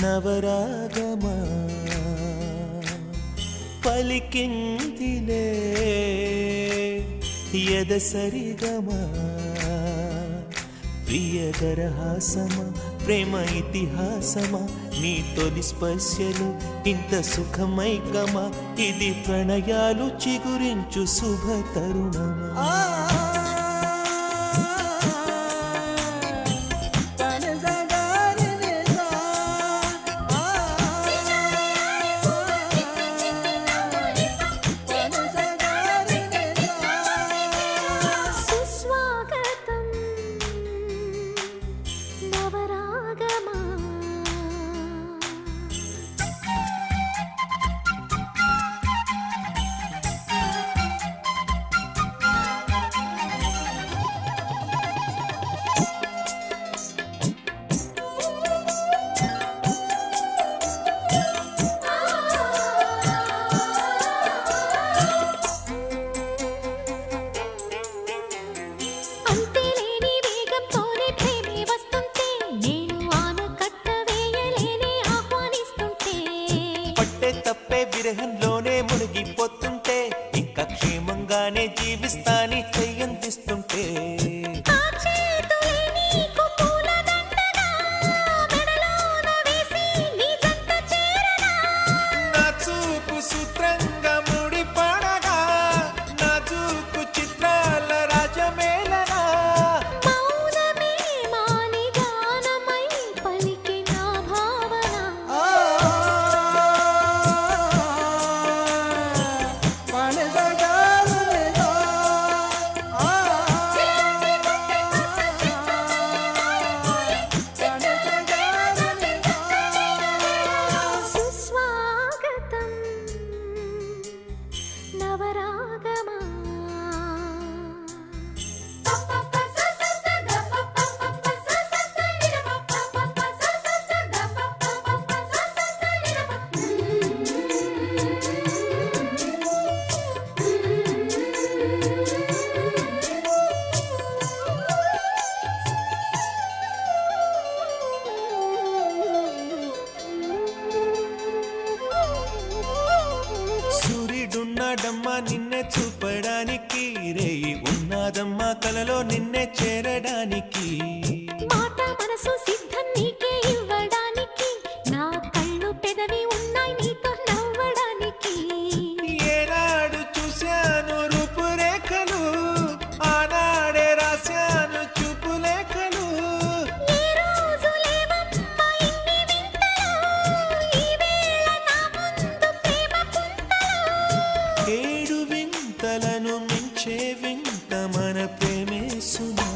నవరాగమా పలికిందిలే ఎదసరిగమా ప్రియదరహాసమా ప్రేమ ఇతిహాసమా నీ తొలి స్పర్శలు ఇంత సుఖమైకమా ఇది ప్రణయాలు చిగురించు శుభ తరుణమా విరహంలోనే మునిగిపోతుంటే ఇంకా క్షేమంగానే జీవిస్తాని చెయ్యందిస్తుంటే నా చూపు సూత్రంగా ముడిపడగా నా చూపు చిత్రాల రాజమేళనా సూర్యుడున్నాడమ్మా నిన్నే చూపడానికి రేయి ఉన్నాదమ్మా కలలో నిన్నే చేరడానికి మాట మనసు సిద్ధం నీకే ఇవ్వడానికి నా కళ్ళు పెదవి ఉన్నాయి నీతో నవ్వడానికి ఏనాడు చూశాను రూపురేఖలు ఆనాడే రాశాను చూపులేఖలు ఈ రోజు లేవమ్మా ఇన్ని వింతలు ఈ వేళ నా ముందు ప్రేమ పుంతలు ఏడు వింతలను మించే వింత మన ప్రేమే సుమా